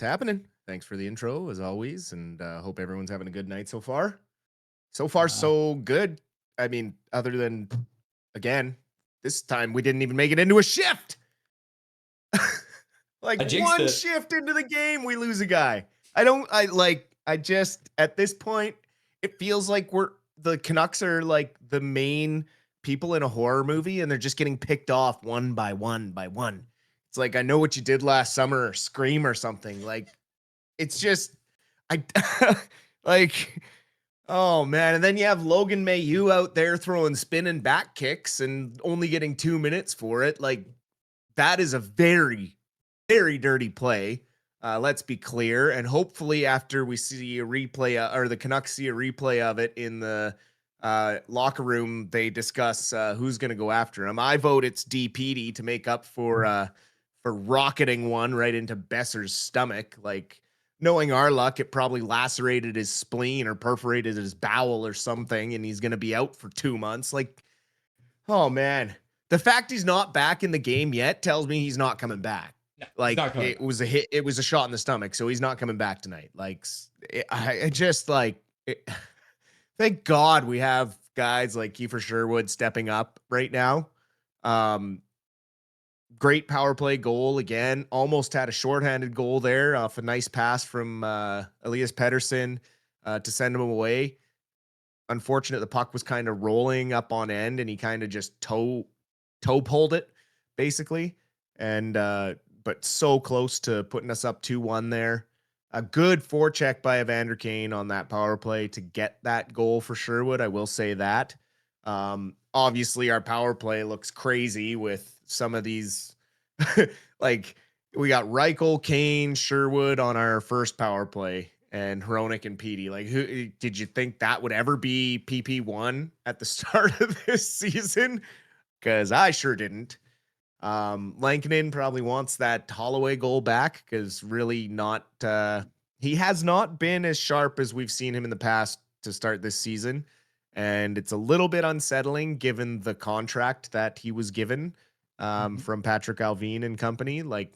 What's happening? Thanks for the intro, as always, and hope everyone's having a good night so far. So far, Uh, so good. I mean, other than again, this time we didn't even make it into a shift. Like I jinxed one it. shift into the game, we lose a guy. I don't. I like. I just at this point, it feels like the Canucks are like the main people in a horror movie, and they're just getting picked off one by one by one. It's like I know what you did last summer, or Scream, or something. Like it's just I like oh man, and then you have Logan Mailloux out there throwing spinning back kicks and only getting 2 minutes for it. Like that is a very very dirty play. Let's be clear, and hopefully after we see a replay or the Canucks see a replay of it in the locker room, they discuss who's going to go after him. I vote it's DPD to make up for rocketing one right into Besser's stomach. Like knowing our luck, it probably lacerated his spleen or perforated his bowel or something, and he's going to be out for 2 months. Like, oh man, the fact he's not back in the game yet tells me he's not coming back. No, he's Like not coming it back. was a hit, it was a shot in the stomach, so he's not coming back tonight. Like I just like it, thank God we have guys like Kiefer Sherwood stepping up right now. Um, Great power play goal again. Almost had a shorthanded goal there off a nice pass from Elias Pettersson to send him away. Unfortunate, the puck was kind of rolling up on end, and he kind of just toe pulled it basically, and but so close to putting us up 2-1 there. A good forecheck by Evander Kane on that power play to get that goal for Sherwood. I will say that. Obviously, our power play looks crazy with some of these. Like we got Reichel, Kane, Sherwood on our first power play, and Hronik and Petey. Like, who did you think that would ever be PP1 at the start of this season? Because I sure didn't. Lankinen probably wants that Holloway goal back because really not he has not been as sharp as we've seen him in the past to start this season. And it's a little bit unsettling given the contract that he was given Mhm. from Patrick Alvin and company. Like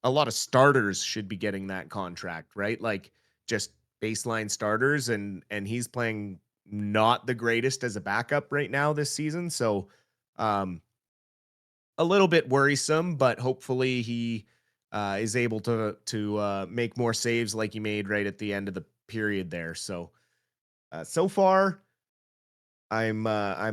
a lot of starters should be getting that contract, right? Like just baseline starters, and he's playing not the greatest as a backup right now this season. So um a little bit worrisome, but hopefully he is able to make more saves like he made right at the end of the period there. So so far I'm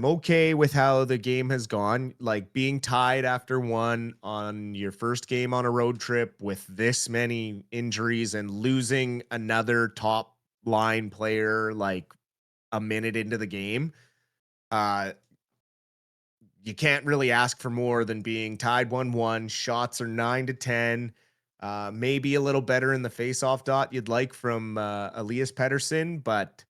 okay with how the game has gone. Like being tied after one on your first game on a road trip with this many injuries and losing another top line player like a minute into the game. Uh you can't really ask for more than being tied 1-1. Shots are 9 to 10. Maybe a little better in the faceoff dot you'd like from Elias Pettersson, but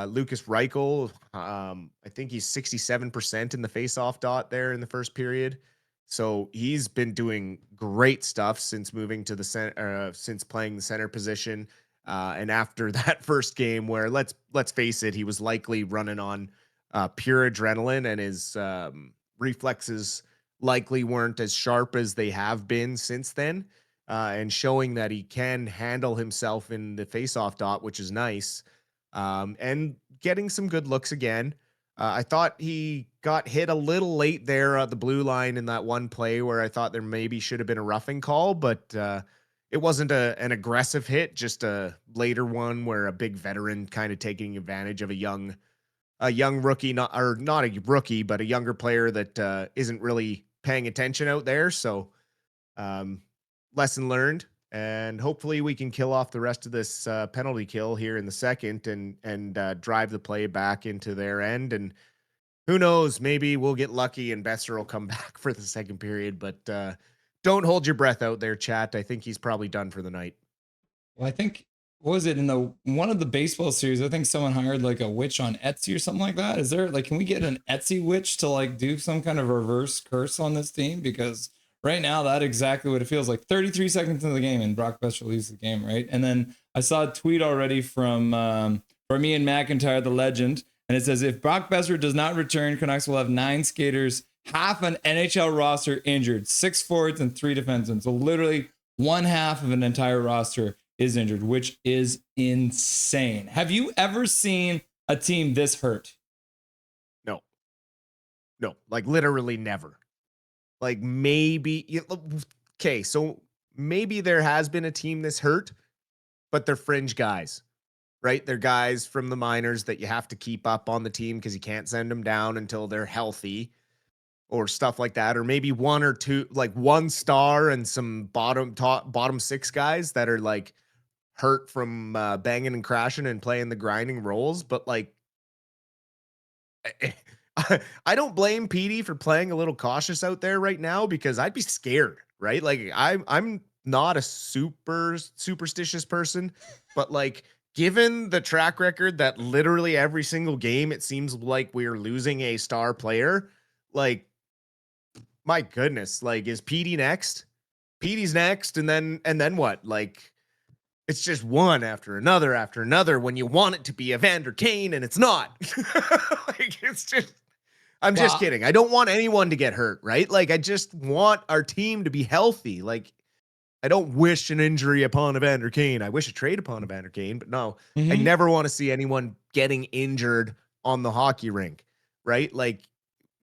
Lucas Reichel, I think he's 67% in the faceoff dot there in the first period. So he's been doing great stuff since moving to the center, since playing the center position. And after that first game, where let's face it, he was likely running on pure adrenaline, and his reflexes likely weren't as sharp as they have been since then, and showing that he can handle himself in the faceoff dot, which is nice, and getting some good looks again. I thought he got hit a little late there at the blue line in that one play where I thought there maybe should have been a roughing call, but it wasn't an aggressive hit, just a later one where a big veteran kind of taking advantage of a young rookie, not a rookie, but a younger player that isn't really paying attention out there. So, um, lesson learned, and hopefully we can kill off the rest of this penalty kill here in the second, and drive the play back into their end. And who knows, maybe we'll get lucky and Besser will come back for the second period. But don't hold your breath out there, chat. I think he's probably done for the night. Well, I think what was it in the one of the baseball series? I think someone hired like a witch on Etsy or something like that. Is there like, can we get an Etsy witch to like do some kind of reverse curse on this team? Because right now, that's exactly what it feels like. 33 seconds into the game, and Brock Besser leaves the game, right? And then I saw a tweet already from Ian McIntyre, the legend, and it says if Brock Besser does not return, Canucks will have 9 skaters, half an NHL roster injured, 6 forwards and 3 defensemen. So literally one half of an entire roster is injured, which is insane. Have you ever seen a team this hurt? No, no, like literally never. Like maybe, okay, so maybe there has been a team this hurt, but they're fringe guys, right? They're guys from the minors that you have to keep up on the team because you can't send them down until they're healthy or stuff like that. Or maybe one or two, like one star and some bottom six guys that are like hurt from banging and crashing and playing the grinding roles. But like, I don't blame Petey for playing a little cautious out there right now because I'd be scared, right? Like I'm not a super superstitious person, but like given the track record that literally every single game it seems like we're losing a star player, like my goodness, like is Petey next? Petey's next, and then what? Like it's just one after another when you want it to be Evander Kane and it's not. Like it's just I'm just Well, kidding. I don't want anyone to get hurt, right? Like I just want our team to be healthy. Like I don't wish an injury upon Evander Kane. I wish a trade upon Evander Kane, but no, I mhm. never want to see anyone getting injured on the hockey rink, right? Like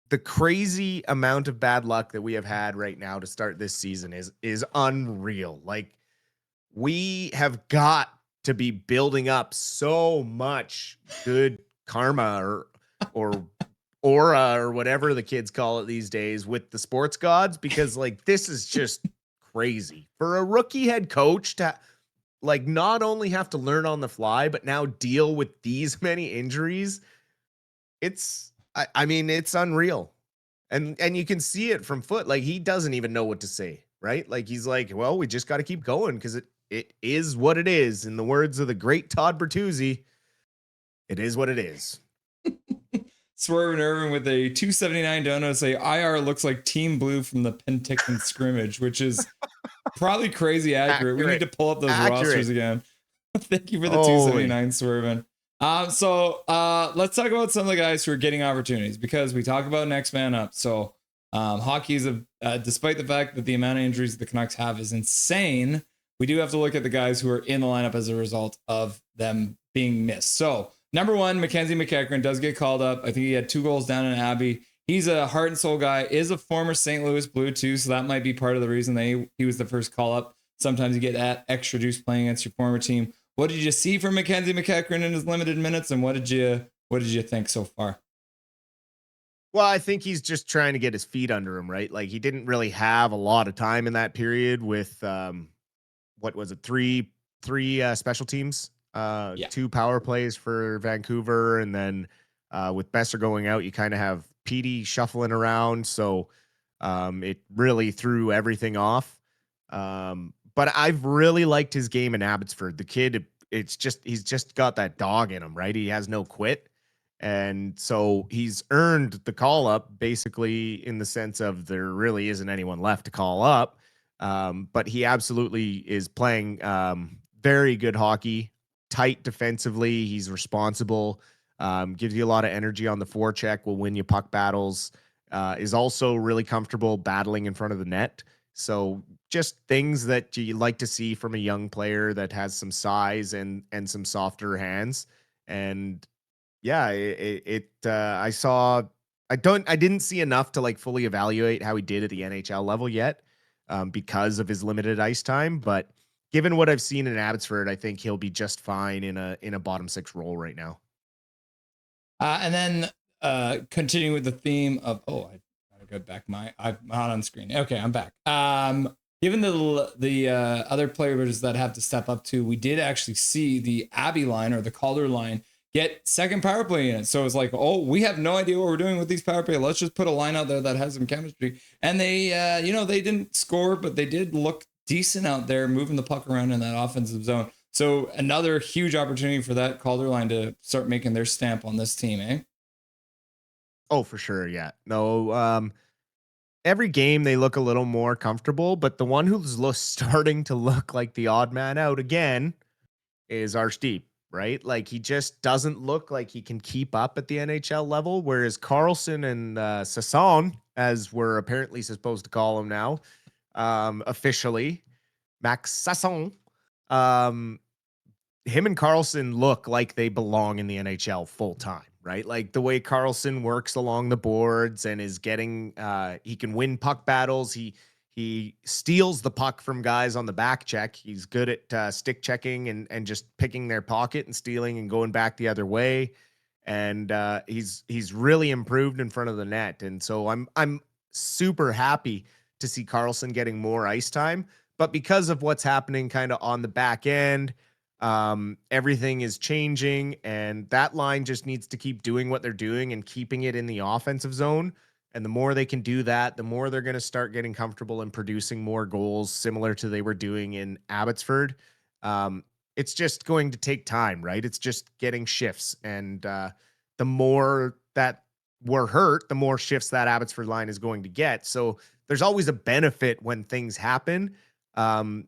the crazy amount of bad luck that we have had right now to start this season is unreal. Like we have got to be building up so much good karma or aura or whatever the kids call it these days with the sports gods because like this is just crazy for a rookie head coach to like not only have to learn on the fly but now deal with these many injuries. I mean it's unreal. And you can see it from Foot. Like he doesn't even know what to say, right? Like he's like, well, we just got to keep going because it is what it is. In the words of the great Todd Bertuzzi, it is what it is. Swerve Irvin with a 279 dono say IR looks like Team Blue from the Penticton scrimmage, which is probably crazy accurate. We need Accurate. to pull up those Accurate. rosters again. Thank you for the Holy. 279, Swervin. Let's talk about some of the guys who are getting opportunities because we talk about next man up. So hockey is despite the fact that the amount of injuries the Canucks have is insane, we do have to look at the guys who are in the lineup as a result of them being missed. So number one, Mackenzie McEachran does get called up. I think he had 2 goals down in Abbey. He's a heart and soul guy, is a former St. Louis Blue too, so that might be part of the reason he was the first call up. Sometimes you get that extra juice playing against your former team. What did you see from Mackenzie McEachran in his limited minutes, and what did you think so far? Well, I think he's just trying to get his feet under him, right? Like he didn't really have a lot of time in that period with what was it, three special teams, Yeah. 2 power plays for Vancouver, and then with Besser going out, you kind of have Petey shuffling around, so it really threw everything off. But I've really liked his game in Abbotsford. The kid, he's just got that dog in him, right? He has no quit. And so he's earned the call up basically in the sense of there really isn't anyone left to call up. But he absolutely is playing very good hockey, tight defensively. He's responsible, gives you a lot of energy on the forecheck, will win you puck battles, is also really comfortable battling in front of the net. So just things that you like to see from a young player that has some size and some softer hands. And yeah, I didn't see enough to like fully evaluate how he did at the NHL level yet, because of his limited ice time. But given what I've seen in Abbotsford, I think he'll be just fine in a bottom 6 role right now. And then continuing with the theme of I gotta go back. I'm not on screen. Okay, I'm back. Given the other players that have to step up to, we did actually see the Abbey line or the Calder line get second power play in it. So it's like, oh, we have no idea what we're doing with these power play. Let's just put a line out there that has some chemistry. And they, they didn't score, but they did look decent out there, moving the puck around in that offensive zone. So another huge opportunity for that Calder line to start making their stamp on this team, eh? Oh, for sure. Yeah. No, every game they look a little more comfortable, but the one who's starting to look like the odd man out again is Arshdeep, right? Like he just doesn't look like he can keep up at the NHL level, whereas Carlson and Sasson, as we're apparently supposed to call him now, officially, Max Sasson. Um, him and Carlson look like they belong in the NHL full time, right? Like the way Carlson works along the boards and is getting he can win puck battles. He steals the puck from guys on the back check. He's good at stick checking and just picking their pocket and stealing and going back the other way. And he's really improved in front of the net. And so I'm super happy to see Carlson getting more ice time. But because of what's happening kind of on the back end, everything is changing, and that line just needs to keep doing what they're doing and keeping it in the offensive zone. And the more they can do that, the more they're going to start getting comfortable and producing more goals, similar to they were doing in Abbotsford. Um, it's just going to take time, right? It's just getting shifts, and the more that we're hurt, the more shifts that Abbotsford line is going to get. So there's always a benefit when things happen. Um,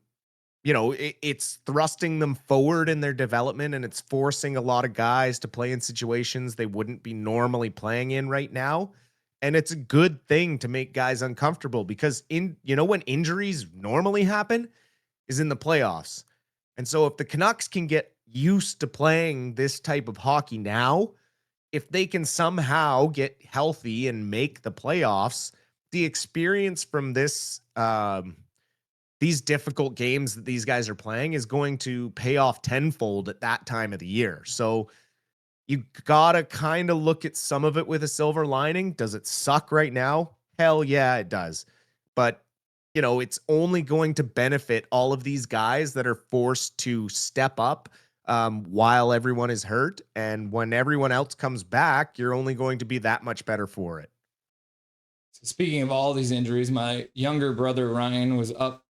it's thrusting them forward in their development, and it's forcing a lot of guys to play in situations they wouldn't be normally playing in right now. And it's a good thing to make guys uncomfortable because when injuries normally happen is in the playoffs. And so if the Canucks can get used to playing this type of hockey now, if they can somehow get healthy and make the playoffs, the experience from these difficult games that these guys are playing is going to pay off tenfold at that time of the year. So you gotta kind of look at some of it with a silver lining. Does it suck right now? Hell yeah, it does. But it's only going to benefit all of these guys that are forced to step up while everyone is hurt. And when everyone else comes back, you're only going to be that much better for it. So speaking of all these injuries, my younger brother Ryan was up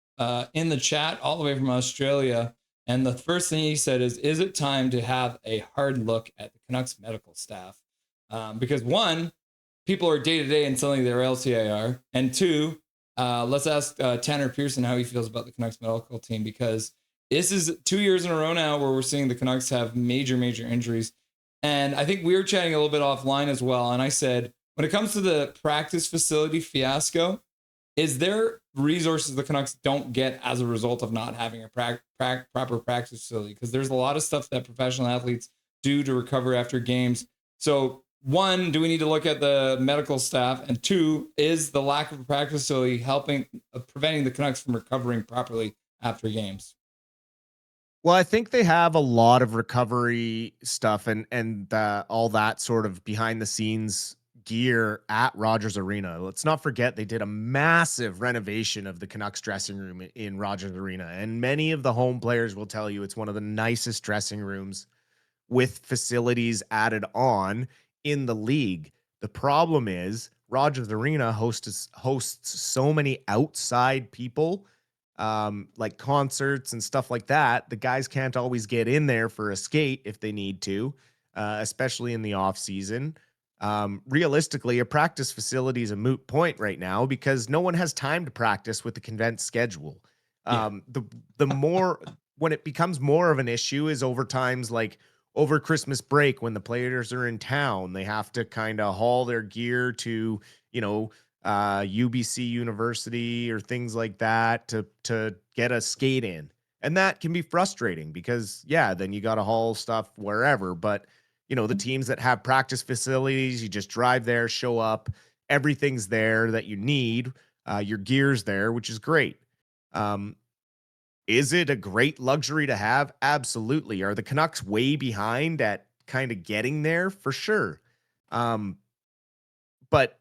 in the chat all the way from Australia, and the first thing he said is it time to have a hard look at the Canucks medical staff? Because one, people are day to day and suddenly they're LTIR, and two, let's ask Tanner Pearson how he feels about the Canucks medical team, because this is 2 years in a row now where we're seeing the Canucks have major injuries. And I think we were chatting a little bit offline as well, and I said, when it comes to the practice facility fiasco, is there resources the Canucks don't get as a result of not having a proper practice facility? Because there's a lot of stuff that professional athletes do to recover after games. So, one, do we need to look at the medical staff? And two, is the lack of a practice facility helping preventing the Canucks from recovering properly after games? Well, I think they have a lot of recovery stuff and all that sort of behind the scenes gear at Rogers Arena. Let's not forget they did a massive renovation of the Canucks dressing room in Rogers Arena, and many of the home players will tell you it's one of the nicest dressing rooms with facilities added on in the league. The problem is Rogers Arena hosts so many outside people, like concerts and stuff like that. The guys can't always get in there for a skate if they need to, especially in the off season. Realistically, a practice facility is a moot point right now because no one has time to practice with the condensed schedule. Yeah. The more when it becomes more of an issue is over times like over Christmas break when the players are in town, they have to kind of haul their gear to, UBC University or things like that to get a skate in. And that can be frustrating because then you got to haul stuff wherever, but the teams that have practice facilities, you just drive there, show up, everything's there that you need. Your gear's there, which is great. Um, is it a great luxury to have? Absolutely. Are the Canucks way behind at kind of getting there? For sure. Um, but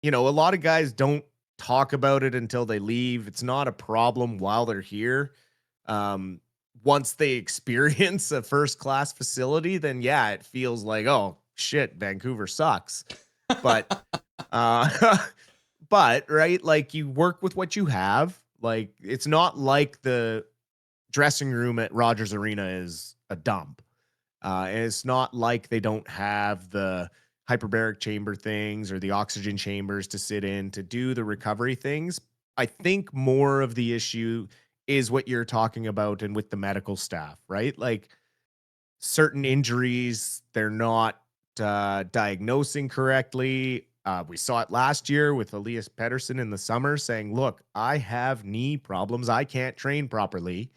a lot of guys don't talk about it until they leave. It's not a problem while they're here. Um, Once they experience a first class facility, then it feels like, oh shit, Vancouver sucks. But but right, like you work with what you have. Like it's not like the dressing room at Rogers Arena is a dump. And it's not like they don't have the hyperbaric chamber things or the oxygen chambers to sit in to do the recovery things. I think more of the issue is what you're talking about and with the medical staff, right? Like certain injuries, they're not diagnosing correctly, We saw it last year with Elias Pettersson in the summer saying, look, I have knee problems. I can't train properly.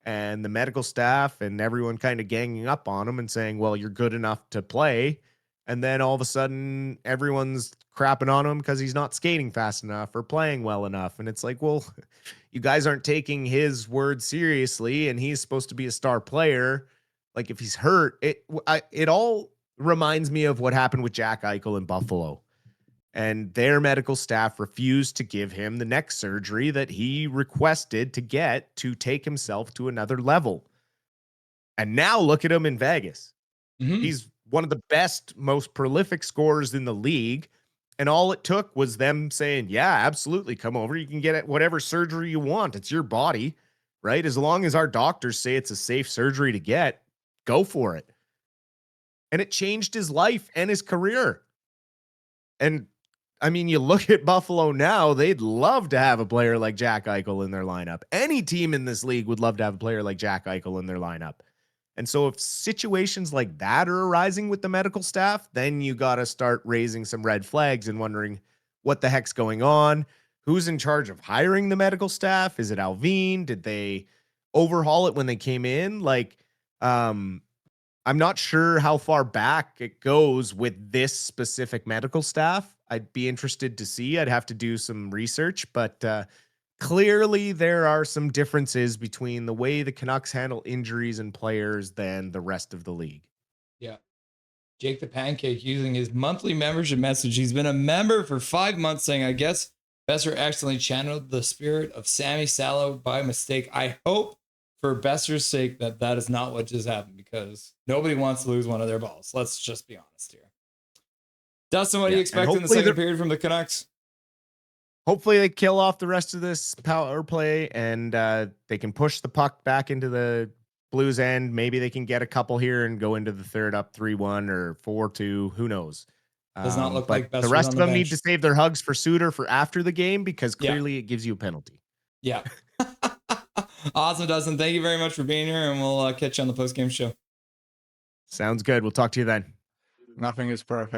And the medical staff and everyone kind of ganging up on him and saying, well, you're good enough to play. And then all of a sudden, everyone's crapping on him because he's not skating fast enough or playing well enough. And it's like, well, you guys aren't taking his word seriously, and he's supposed to be a star player. Like, if he's hurt, it all reminds me of what happened with Jack Eichel in Buffalo. And their medical staff refused to give him the neck surgery that he requested to get to take himself to another level. And now look at him in Vegas. He's one of the best, most prolific scorers in the league. And all it took was them saying, yeah, absolutely, come over. You can get whatever surgery you want. It's your body, right? As long as our doctors say it's a safe surgery to get, go for it. And it changed his life and his career. And I mean, you look at Buffalo now, they'd love to have a player like Jack Eichel in their lineup. Any team in this league would love to have a player like Jack Eichel in their lineup. And so if situations like that are arising with the medical staff, then you got to start raising some red flags and wondering what the heck's going on. Who's in charge of hiring the medical staff? Is it Alvin? Did they overhaul it when they came in? Like, I'm not sure how far back it goes with this specific medical staff. I'd be interested to see. I'd have to do some research, but clearly there are some differences between the way the Canucks handle injuries and players than the rest of the league. Yeah. Jake the Pancake using his monthly membership message. He's been a member for 5 months saying, I guess Besser accidentally channeled the spirit of Sammy Salo by mistake. I hope for Besser's sake that is not what just happened, because nobody wants to lose one of their balls. Let's just be honest here. Dustin, what do you expect in the second period from the Canucks? Hopefully they kill off the rest of this power play and they can push the puck back into the Blues end. Maybe they can get a couple here and go into the third up 3-1 or 4-2. Who knows? Does not look like the rest of them need to save their hugs for Suter for after the game, because clearly it gives you a penalty. Yeah. Awesome, Dustin. Thank you very much for being here, and we'll catch you on the post-game show. Sounds good. We'll talk to you then. Nothing is perfect.